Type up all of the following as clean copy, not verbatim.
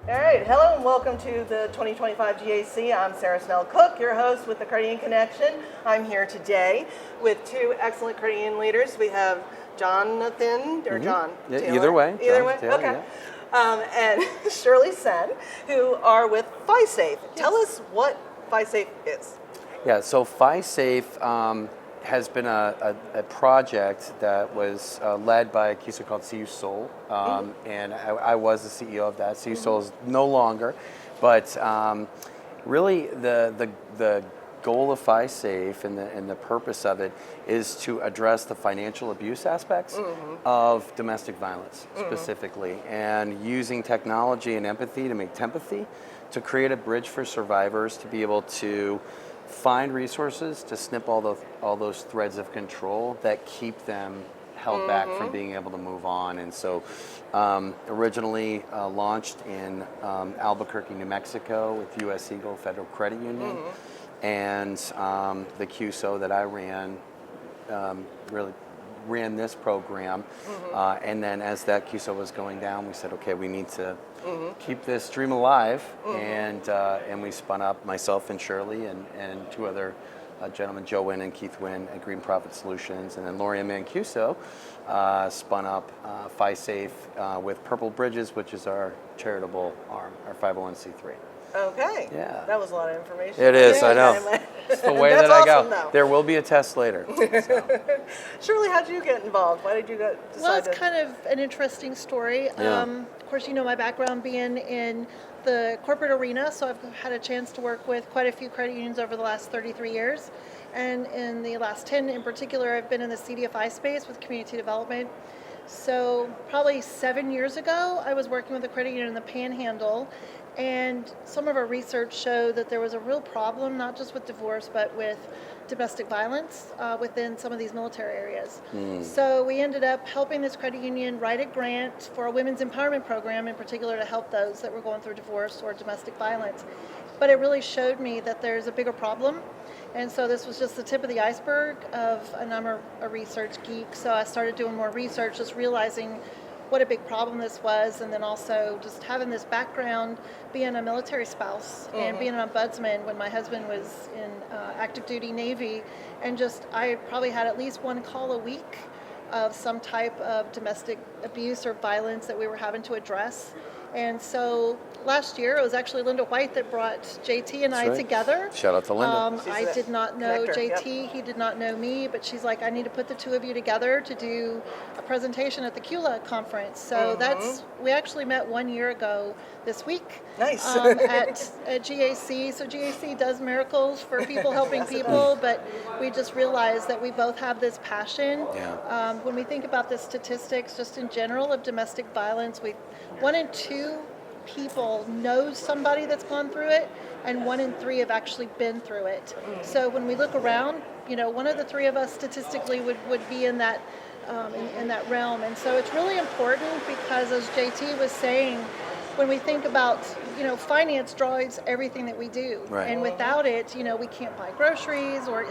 All right, hello and welcome to the 2025 GAC. I'm Snell Cooke, your host with the Credit Union Connection. I'm here today with two excellent credit union leaders. We have Jonathan, or John Yeah, Taylor. either way. Either John way, Taylor, okay. yeah. And Shirley Senn, who are with FiSafe. Tell us what FiSafe is. Yeah, so FiSafe has been a project that was led by a CUSO called CU Soul, and I was the CEO of that. CU Soul is no longer, but really the goal of FiSafe and the purpose of it is to address the financial abuse aspects of domestic violence specifically, and using technology and empathy to make tempathy, to create a bridge for survivors to be able to find resources to snip all those threads of control that keep them held back from being able to move on. And so originally launched in Albuquerque, New Mexico with US Eagle Federal Credit Union, and the CUSO that I ran really ran this program, and then as that CUSO was going down, we said, okay, we need to keep this dream alive, and we spun up, myself and Shirley and two other gentlemen, Joe Wynn and Keith Wynn at Green Profit Solutions, and then Lori Mancuso spun up FiSafe with Purple Bridges, which is our charitable arm, our 501c3. Okay. Yeah. That was a lot of information. It is, I know. It's the way that I go. Awesome, though. There will be a test later. So. Shirley, how did you get involved? Why did you decide Well, it's to... kind of an interesting story. Yeah. Of course, you know my background being in the corporate arena, so I've had a chance to work with quite a few credit unions over the last 33 years. And in the last 10 in particular, I've been in the CDFI space with community development. So probably 7 years ago, I was working with a credit union in the Panhandle, and some of our research showed that there was a real problem, not just with divorce, but with domestic violence within some of these military areas. So we ended up helping this credit union write a grant for a women's empowerment program, in particular to help those that were going through divorce or domestic violence. But it really showed me that there's a bigger problem. And so this was just the tip of the iceberg and I'm a research geek, so I started doing more research, just realizing what a big problem this was, and then also just having this background, being a military spouse and being an ombudsman when my husband was in active duty Navy, and just I probably had at least one call a week of some type of domestic abuse or violence that we were having to address. And so last year, it was actually Linda White that brought JT and I together. Shout out to Linda. I did not know connector, JT, he did not know me, but she's like, I need to put the two of you together to do a presentation at the CULA conference. So we actually met 1 year ago this week. Nice. At GAC. So GAC does miracles for people helping people, but we just realized that we both have this passion. Yeah. When we think about the statistics just in general of domestic violence, 1 in 2 people know somebody that's gone through it, and 1 in 3 have actually been through it. So when we look around, one of the 3 of us statistically would be in that in that realm. And so it's really important because, as JT was saying, when we think about, finance drives everything that we do. Right. And without it, we can't buy groceries or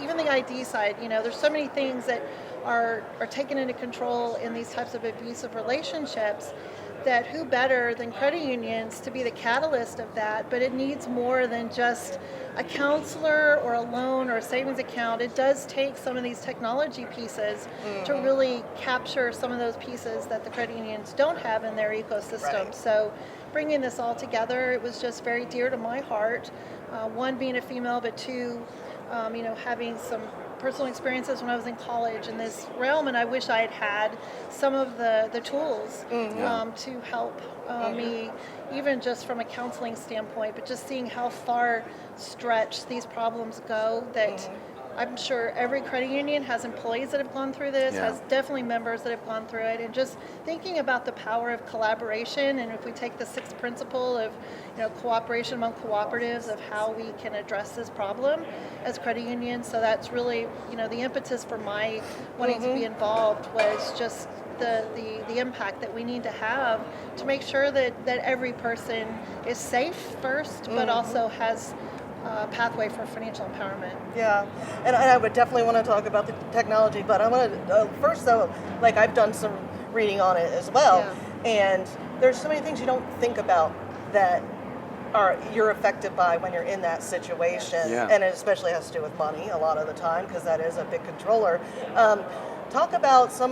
even the ID side. There's so many things that are taken into control in these types of abusive relationships, that who better than credit unions to be the catalyst of that. But it needs more than just a counselor or a loan or a savings account. It does take some of these technology pieces to really capture some of those pieces that the credit unions don't have in their ecosystem. Right. So bringing this all together, it was just very dear to my heart. One, being a female, but two, having some personal experiences when I was in college in this realm, and I wish I had some of the tools to help me, even just from a counseling standpoint, but just seeing how far stretched these problems go, that I'm sure every credit union has employees that have gone through this, has definitely members that have gone through it, and just thinking about the power of collaboration. And if we take the 6th principle of cooperation among cooperatives, of how we can address this problem as credit unions. So that's really the impetus for my wanting to be involved, was just the impact that we need to have to make sure that every person is safe first, but also has pathway for financial empowerment. Yeah, and I would definitely want to talk about the technology, but I want to first though, I've done some reading on it as well, and there's so many things you don't think about that you're affected by when you're in that situation. Yeah. And it especially has to do with money a lot of the time, because that is a big controller. Talk about some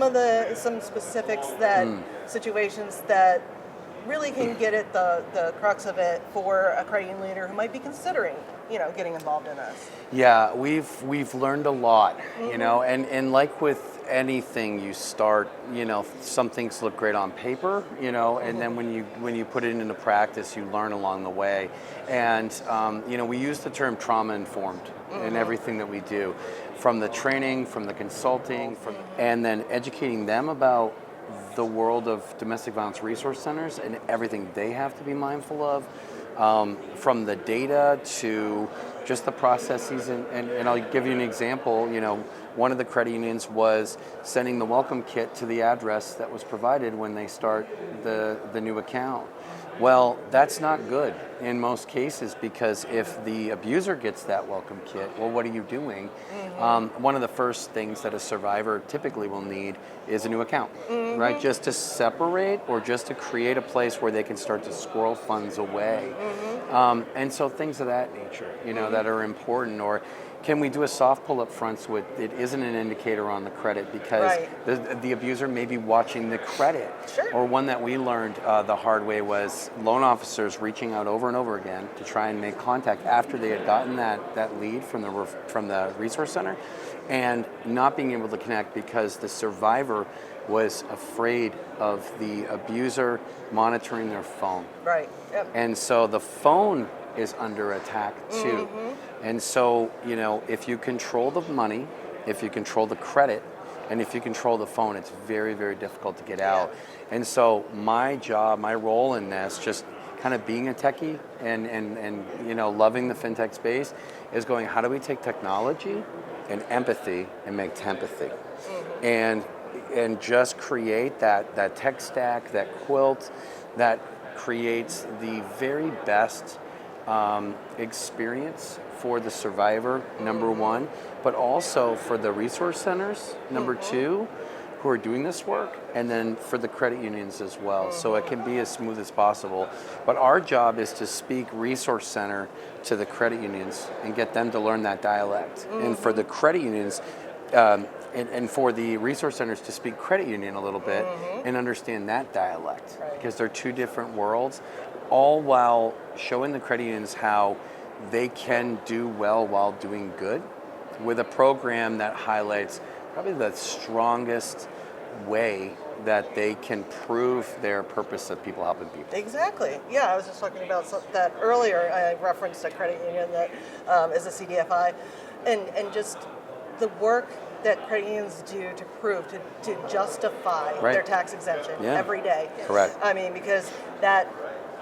specifics that situations that really can get at the crux of it for a credit union leader who might be considering, getting involved in this. Yeah, we've learned a lot, and like with anything you start, some things look great on paper, and then when you put it into practice, you learn along the way. And we use the term trauma informed in everything that we do, from the training, from the consulting, and then educating them about the world of domestic violence resource centers and everything they have to be mindful of, from the data to just the processes. And I'll give you an example. One of the credit unions was sending the welcome kit to the address that was provided when they start the new account. Well, that's not good in most cases, because if the abuser gets that welcome kit, well, what are you doing? One of the first things that a survivor typically will need is a new account, right? Just to separate, or just to create a place where they can start to squirrel funds away. And so things of that nature, that are important. Or can we do a soft pull up front so it isn't an indicator on the credit, because the abuser may be watching the credit? Sure. Or one that we learned the hard way was loan officers reaching out over and over again to try and make contact after they had gotten that lead from the resource center, and not being able to connect because the survivor was afraid of the abuser monitoring their phone. Right. Yep. And so the phone is under attack too. And so, if you control the money, if you control the credit, and if you control the phone, it's very, very difficult to get out. And so my role in this, just kind of being a techie and loving the fintech space, is going, how do we take technology and empathy and make tempathy? And just create that tech stack, that quilt, that creates the very best experience for the survivor, number one, but also for the resource centers, number two, who are doing this work, and then for the credit unions as well. So it can be as smooth as possible. But our job is to speak resource center to the credit unions and get them to learn that dialect. And for the credit unions, and for the resource centers to speak credit union a little bit and understand that dialect, because they're two different worlds, all while showing the credit unions how they can do well while doing good, with a program that highlights probably the strongest way that they can prove their purpose of people helping people. Exactly. Yeah, I was just talking about that earlier. I referenced a credit union that is a CDFI, and just the work that credit unions do to prove, to justify their tax exemption every day. Correct. I mean, because that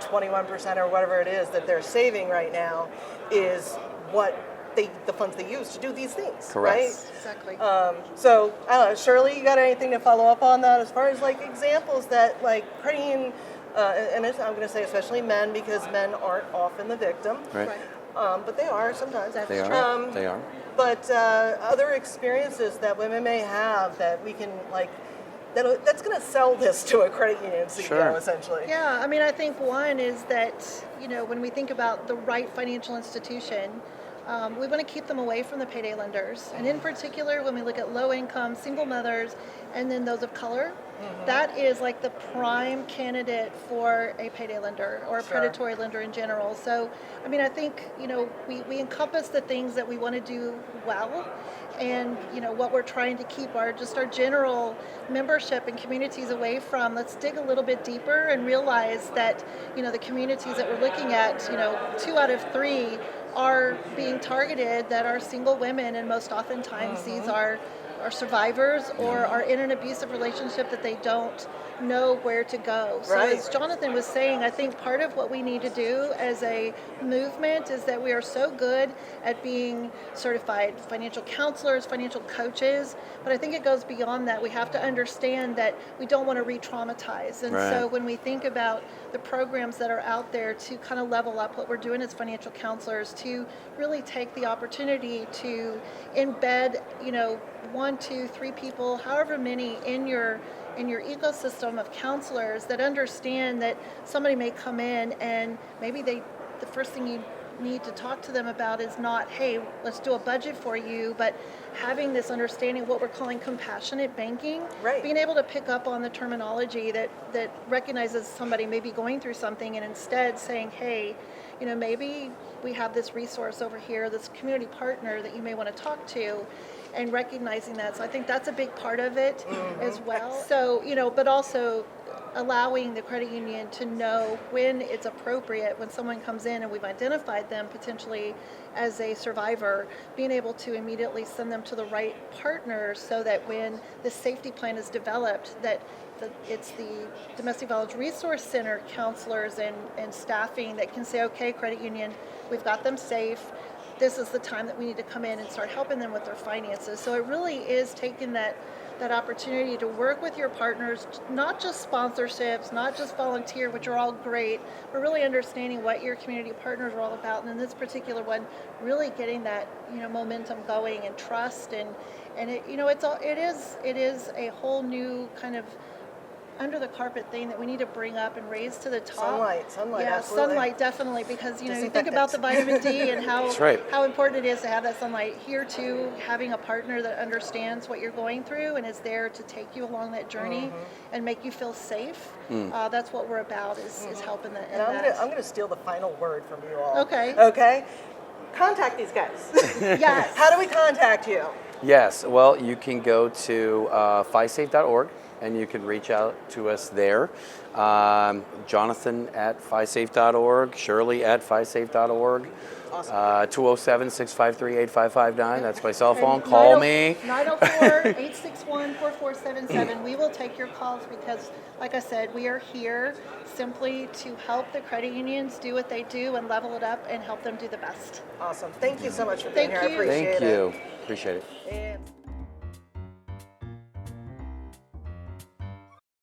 21% or whatever it is that they're saving right now is what the funds they use to do these things. Correct. Right? Exactly. So I don't know, Shirley, you got anything to follow up on that as far as like examples that like credit union, and I'm going to say especially men, because men aren't often the victim. Right. But they are sometimes. They are. They are. But other experiences that women may have that we can that's going to sell this to a credit union CEO, essentially. Yeah, I mean, I think one is that, when we think about the right financial institution, we want to keep them away from the payday lenders. And in particular, when we look at low income, single mothers, and then those of color, that is like the prime candidate for a payday lender or a predatory lender in general. So, I mean, I think, we encompass the things that we want to do well, and, what we're trying to keep our general membership and communities away from. Let's dig a little bit deeper and realize that, the communities that we're looking at, 2 out of 3 are being targeted that are single women, and most oftentimes these are survivors or are in an abusive relationship that they don't know where to go. So as Jonathan was saying, I think part of what we need to do as a movement is that we are so good at being certified financial counselors, financial coaches, but I think it goes beyond that. We have to understand that we don't want to re-traumatize. And so when we think about the programs that are out there to kind of level up what we're doing as financial counselors, to really take the opportunity to embed, 1, 2, 3 people, however many in your in your ecosystem of counselors that understand that somebody may come in and maybe the first thing you need to talk to them about is not, hey, let's do a budget for you, but having this understanding of what we're calling compassionate banking, Right. being able to pick up on the terminology that recognizes somebody may be going through something, and instead saying, hey, maybe we have this resource over here, this community partner that you may want to talk to, and recognizing that. So I think that's a big part of it as well. So, but also allowing the credit union to know when it's appropriate, when someone comes in and we've identified them potentially as a survivor, being able to immediately send them to the right partner so that when the safety plan is developed, that it's the Domestic Violence Resource Center counselors and staffing that can say, okay, credit union, we've got them safe. This is the time that we need to come in and start helping them with their finances. So it really is taking that opportunity to work with your partners, not just sponsorships, not just volunteer, which are all great, but really understanding what your community partners are all about. And in this particular one, really getting that momentum going and trust, and it is a whole new kind of under the carpet thing that we need to bring up and raise to the top. Sunlight, yeah, absolutely. Sunlight definitely, because you think about the vitamin D and how That's right. how important it is to have that sunlight. Here too, having a partner that understands what you're going through and is there to take you along that journey and make you feel safe. That's what we're about, is helping that. And I'm going to steal the final word from you all. Okay. Contact these guys. Yes. How do we contact you? Yes, well, you can go to fisafe.org and you can reach out to us there. Jonathan at fisafe.org, Shirley at fisafe.org. Awesome. 207-653-8559. That's my cell phone. Call me. 904-861-4477. We will take your calls because, like I said, we are here simply to help the credit unions do what they do and level it up and help them do the best. Awesome. Thank you so much for being here. I appreciate it. Thank you. Appreciate it. And